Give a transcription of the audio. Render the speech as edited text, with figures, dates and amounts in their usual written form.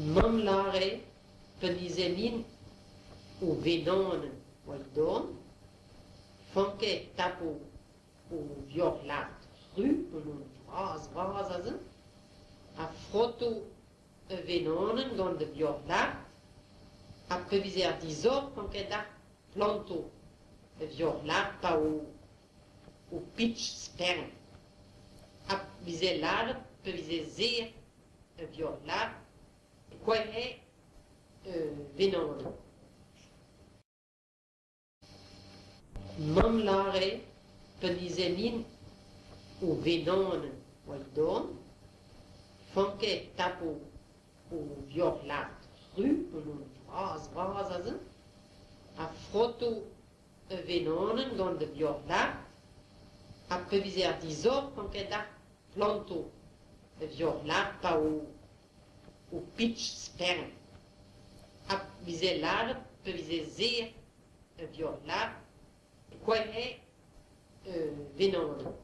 Mamlare penisenin o venonen waldon, fanke tapo o viorlat ru, und vras, a froto venonen gant de viorlat, a peviser dizor fanke da planto viorlat pa o pitch sperm. A viser lar, peviser zer viorlat, quoi est venonen. Mamlare penisenin o venonen waldon, fanke tapo o viorlat ru, und vras, a froto venonen gant de viorlat, a peviser dizor fanke da planto viorlat pa o pitch sperm. A viser lar, peviser zer viorlat, quoi est venonen.